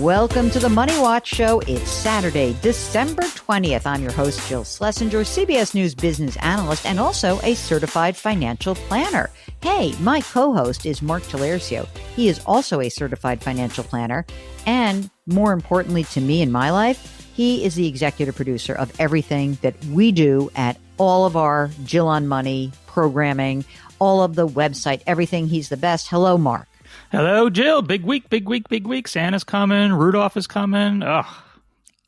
Welcome to the Money Watch Show. It's Saturday, December 20th. I'm your host, Jill Schlesinger, CBS News business analyst and also a certified financial planner. Hey, my co-host is Mark Talercio. He is also a certified financial planner. And more importantly to me in my life, he is the executive producer of everything that we do at all of our Jill on Money programming, all of the website, everything. He's the best. Hello, Mark. Hello, Jill. Big week, big week, big week. Santa's coming. Rudolph is coming. Ugh.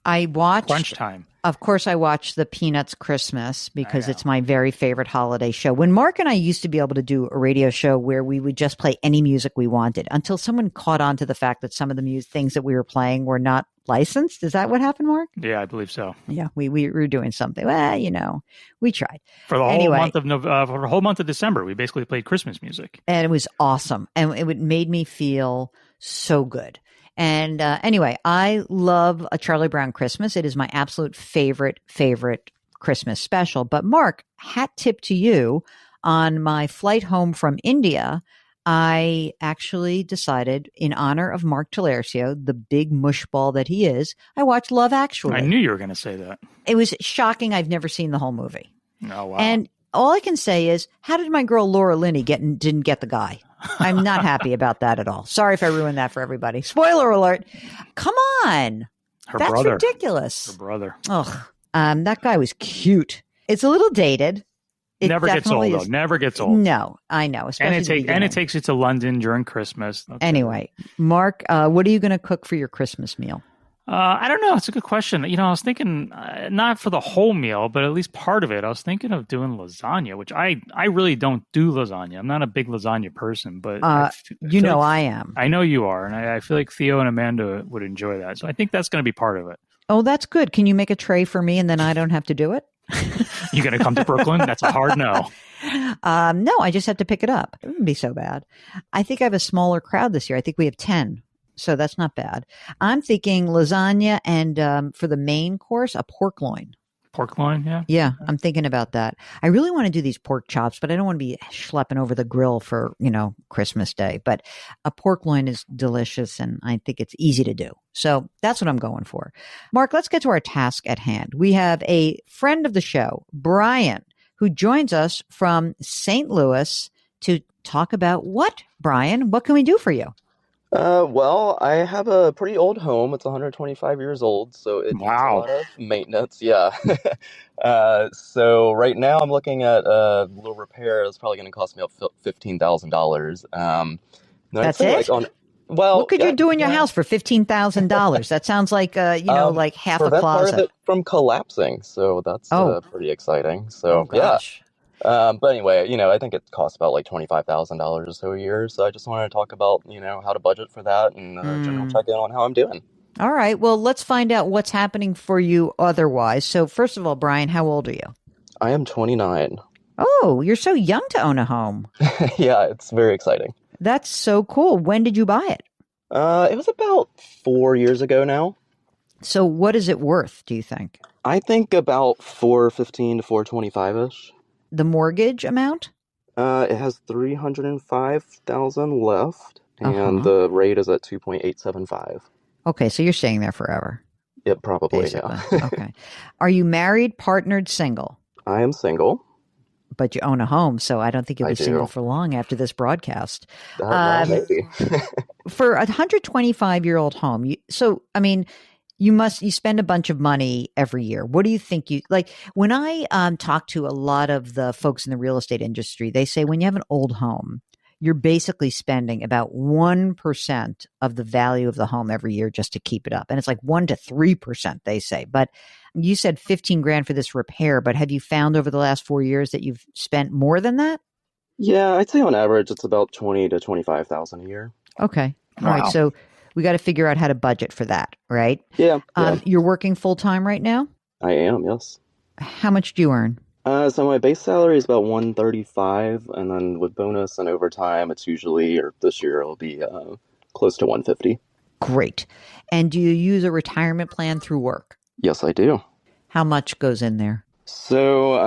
I watched. Crunch time. Of course, I watched the Peanuts Christmas because it's my very favorite holiday show. When Mark and I used to be able to do a radio show where we would just play any music we wanted until someone caught on to the fact that some of the things that we were playing were not licensed. Is that what happened, Mark? Yeah, I believe so. Yeah, we were doing something. Well, we tried. For the whole month of December, we basically played Christmas music. And it was awesome. And it made me feel so good. And anyway, I love A Charlie Brown Christmas. It is my absolute favorite Christmas special. But Mark, hat tip to you. On my flight home from India, I actually decided, in honor of Mark Talercio, the big mushball that he is, I watched Love Actually. I knew you were going to say that. It was shocking. I've never seen the whole movie. Oh, wow. And all I can say is, how did my girl Laura Linney didn't get the guy? I'm not happy about that at all. Sorry if I ruined that for everybody. Spoiler alert. Come on. That's brother. Ridiculous. Her brother. Ugh. That guy was cute. It's a little dated. It Never gets old, though. Never gets old. No, I know. Especially and it takes you to London during Christmas. Anyway, Mark, what are you going to cook for your Christmas meal? I don't know. It's a good question. I was thinking not for the whole meal, but at least part of it. I was thinking of doing lasagna, which I really don't do lasagna. I'm not a big lasagna person, but I am. I know you are, and I feel like Theo and Amanda would enjoy that. So I think that's going to be part of it. Oh, that's good. Can you make a tray for me, and then I don't have to do it? You going to come to Brooklyn? That's a hard no. No, I just have to pick it up. It wouldn't be so bad. I think I have a smaller crowd this year. I think we have 10. So that's not bad. I'm thinking lasagna and for the main course, a pork loin. Pork loin, yeah? Yeah, I'm thinking about that. I really want to do these pork chops, but I don't want to be schlepping over the grill for, Christmas Day. But a pork loin is delicious, and I think it's easy to do. So that's what I'm going for. Mark, let's get to our task at hand. We have a friend of the show, Brian, who joins us from St. Louis to talk about what, Brian? What can we do for you? Well, I have a pretty old home. It's 125 years old, so it needs a lot of maintenance. Yeah. So right now I'm looking at a little repair. It's probably going to cost me up $15,000. That's it? What could you do in your house for $15,000? That sounds like, like half a closet. Part of it from collapsing. So that's pretty exciting. So, gosh. But anyway, I think it costs about like $25,000 or so a year. So I just wanted to talk about, how to budget for that and general check in on how I'm doing. All right. Well, let's find out what's happening for you otherwise. So first of all, Brian, how old are you? I am 29. Oh, you're so young to own a home. Yeah, it's very exciting. That's so cool. When did you buy it? It was about 4 years ago now. So what is it worth, do you think? I think about $415 to $425-ish. The mortgage amount? It has $305,000 left, and the rate is at 2.875. Okay, so you're staying there forever. It probably, basically. yeah. Okay. Are you married, partnered, single? I am single. But you own a home, so I don't think you'll be single for long after this broadcast. Maybe. For a 125-year-old home, you spend a bunch of money every year. What do you think when I talk to a lot of the folks in the real estate industry, they say when you have an old home, you're basically spending about 1% of the value of the home every year just to keep it up. And it's like 1 to 3%, they say. But you said $15,000 for this repair, but have you found over the last 4 years that you've spent more than that? Yeah, I'd say on average, it's about $20,000 to $25,000 a year. Okay. All right. So we got to figure out how to budget for that, right? Yeah. You're working full time right now? I am, yes. How much do you earn? So my base salary is about $135, and then with bonus and overtime, it's usually, or this year, it'll be close to $150. Great. And do you use a retirement plan through work? Yes, I do. How much goes in there? So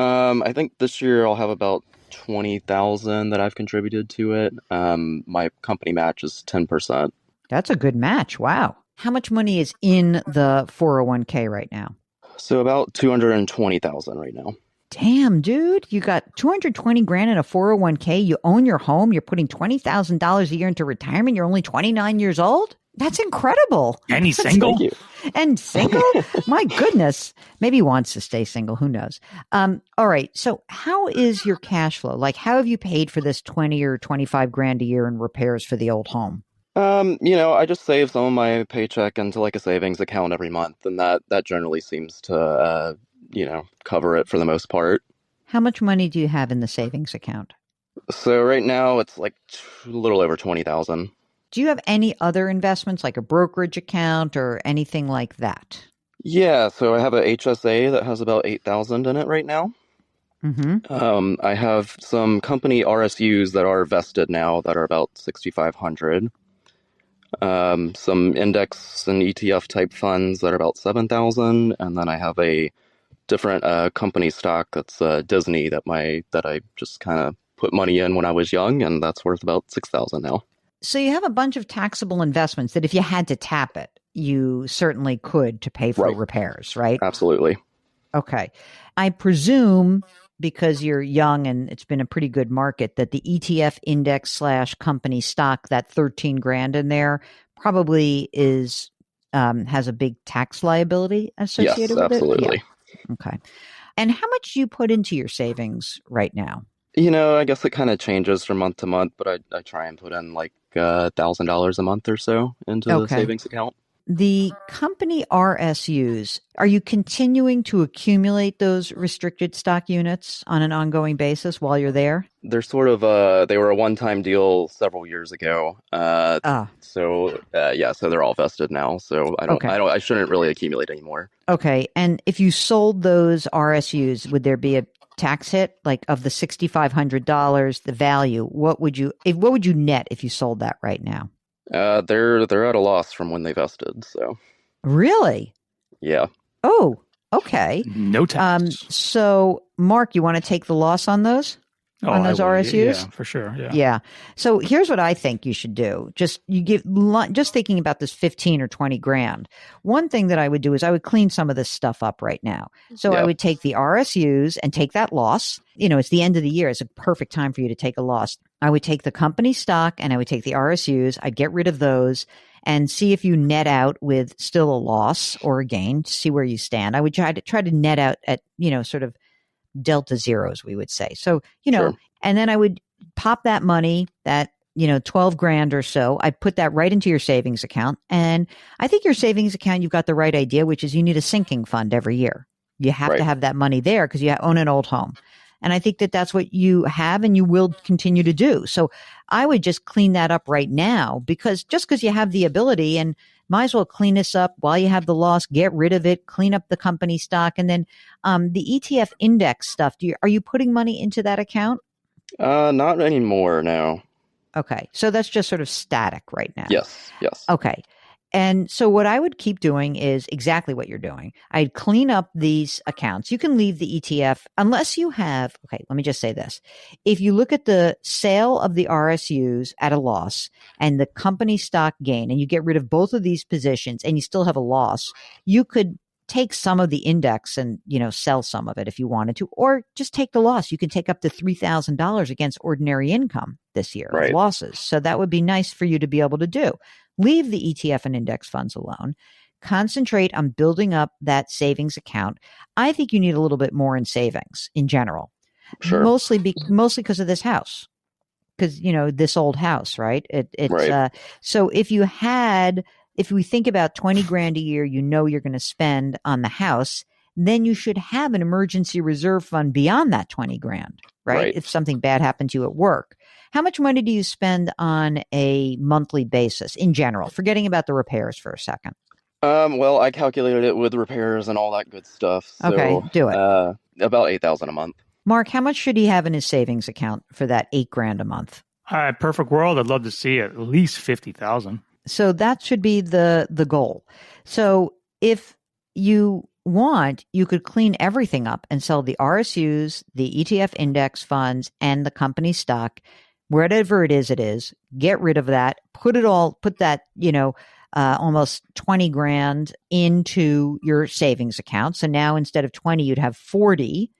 I think this year I'll have about $20,000 that I've contributed to it. My company match is 10%. That's a good match. Wow. how much money is in the 401k right now? So about 220,000 right now. Damn, dude, you got 220 grand in a 401k. You own your home. You're putting $20,000 a year into retirement. You're only 29 years old. That's incredible. And he's single. Thank you. And single? My goodness. Maybe he wants to stay single. Who knows? All right. So how is your cash flow? Like, how have you paid for this 20 or 25 grand a year in repairs for the old home? I just save some of my paycheck into like a savings account every month, and that generally seems to cover it for the most part. How much money do you have in the savings account? So right now it's like a little over 20,000. Do you have any other investments like a brokerage account or anything like that? Yeah, so I have a HSA that has about 8,000 in it right now. Mm-hmm. I have some company RSUs that are vested now that are about 6,500. Some index and ETF type funds that are about 7,000, and then I have a different company stock that's Disney that I just kind of put money in when I was young, and that's worth about 6,000 now. So you have a bunch of taxable investments that if you had to tap it, you certainly could to pay for repairs, right? Absolutely. Okay. I presume because you're young and it's been a pretty good market that the ETF index / company stock, that 13 grand in there probably is has a big tax liability associated with absolutely. it? Yeah. Okay. And how much do you put into your savings right now? I guess it kind of changes from month to month, but I try and put in like $1,000 a month or so into the savings account. The company RSUs, are you continuing to accumulate those restricted stock units on an ongoing basis while you're there? They're sort of they were a one-time deal several years ago. So they're all vested now. So I shouldn't really accumulate anymore. Okay. And if you sold those RSUs, would there be a tax hit, like of the $6,500, the value? What would you net if you sold that right now? They're at a loss from when they vested. So really, yeah. Oh, okay. No tax. So Mark, you want to take the loss on those? On those RSUs? Yeah, for sure. Yeah. So here's what I think you should do. Just thinking about this 15 or 20 grand. One thing that I would do is I would clean some of this stuff up right now. So I would take the RSUs and take that loss. It's the end of the year. It's a perfect time for you to take a loss. I would take the company stock and I would take the RSUs. I'd get rid of those and see if you net out with still a loss or a gain to see where you stand. I would try to net out at, sort of delta zeros, we would say. So, Sure. And then I would pop that money, that, 12 grand or so. I put that right into your savings account. And I think your savings account, you've got the right idea, which is you need a sinking fund every year. You have to have that money there because you own an old home. And I think that that's what you have and you will continue to do. So I would just clean that up right now because you have the ability and might as well clean this up while you have the loss, get rid of it, clean up the company stock. And then the ETF index stuff, are you putting money into that account? Not anymore, no. Okay. So that's just sort of static right now. Yes. Okay. And so what I would keep doing is exactly what you're doing. I'd clean up these accounts. You can leave the ETF unless you have, okay, let me just say this. If you look at the sale of the RSUs at a loss and the company stock gain, and you get rid of both of these positions and you still have a loss, you could take some of the index and, sell some of it if you wanted to, or just take the loss. You can take up to $3,000 against ordinary income this year of losses. So that would be nice for you to be able to do. Leave the ETF and index funds alone. Concentrate on building up that savings account. I think you need a little bit more in savings in general. Sure. Mostly because of this house. Because, this old house, right? It's so if we think about 20 grand a year, you're going to spend on the house, then you should have an emergency reserve fund beyond that 20 grand, right? If something bad happened to you at work. How much money do you spend on a monthly basis in general, forgetting about the repairs for a second? Well, I calculated it with repairs and all that good stuff. So, okay, do it. About $8,000 a month. Mark, how much should he have in his savings account for that $8 grand a month? Perfect world. I'd love to see at least 50,000. So that should be the goal. So if you want, you could clean everything up and sell the RSUs, the ETF index funds, and the company stock, wherever it is, get rid of that, put that, almost 20 grand into your savings account. So now instead of 20, you'd have 40,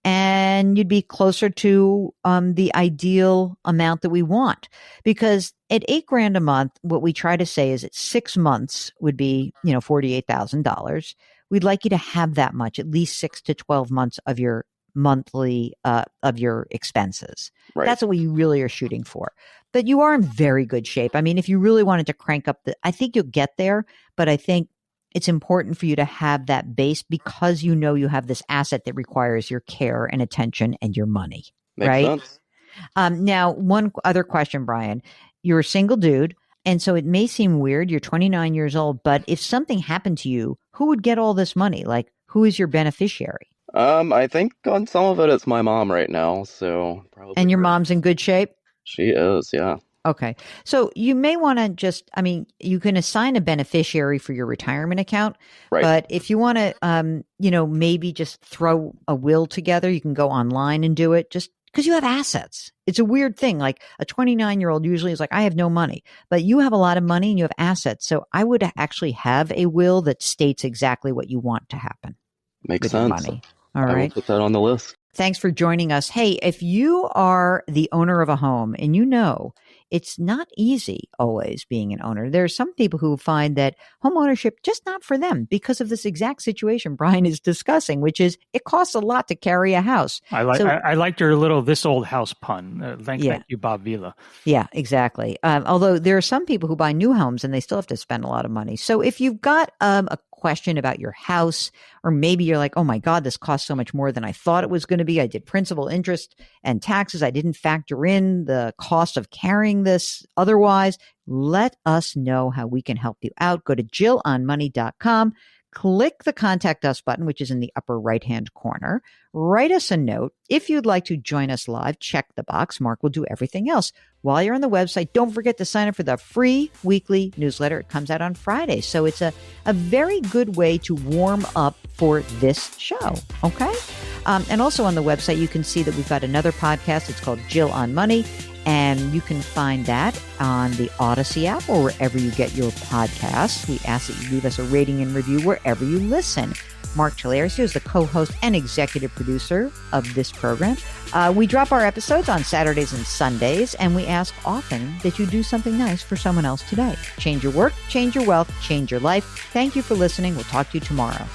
and you'd be closer to the ideal amount that we want. Because at $8,000 a month, what we try to say is at 6 months would be, $48,000. We'd like you to have that much, at least 6 to 12 months of your monthly of your expenses. Right. That's what we really are shooting for. But you are in very good shape. I mean, if you really wanted to crank up I think you'll get there, but I think it's important for you to have that base because you have this asset that requires your care and attention and your money. Makes right? sense. Now, one other question, Brian. You're a single dude, and so it may seem weird. You're 29 years old, but if something happened to you, who would get all this money? Like, who is your beneficiary? I think on some of it's my mom right now, so probably. And your her. Mom's in good shape? She is, yeah. Okay. So you may want to you can assign a beneficiary for your retirement account, Right. but if you want to, maybe just throw a will together, you can go online and do it just because you have assets. It's a weird thing. Like a 29-year-old usually is like, I have no money, but you have a lot of money and you have assets. So I would actually have a will that states exactly what you want to happen. Makes with your sense. money. All I will right. put that on the list. Thanks for joining us. Hey, if you are the owner of a home and it's not easy always being an owner. There are some people who find that home ownership just not for them because of this exact situation Brian is discussing, which is it costs a lot to carry a house. I liked your little "this old house" pun. Thank you, Bob Vila. Yeah, exactly. Although there are some people who buy new homes and they still have to spend a lot of money. So if you've got a question about your house, or maybe you're like, oh my God, this costs so much more than I thought it was going to be. I did principal, interest, and taxes. I didn't factor in the cost of carrying this otherwise. Let us know how we can help you out. Go to JillOnMoney.com. Click the Contact Us button, which is in the upper right-hand corner. Write us a note. If you'd like to join us live, check the box. Mark will do everything else. While you're on the website, don't forget to sign up for the free weekly newsletter. It comes out on Friday. So it's a very good way to warm up for this show, okay? And also on the website, you can see that we've got another podcast. It's called Jill on Money. And you can find that on the Odyssey app or wherever you get your podcasts. We ask that you leave us a rating and review wherever you listen. Mark Tulares is the co-host and executive producer of this program. We drop our episodes on Saturdays and Sundays, and we ask often that you do something nice for someone else today. Change your work, change your wealth, change your life. Thank you for listening. We'll talk to you tomorrow.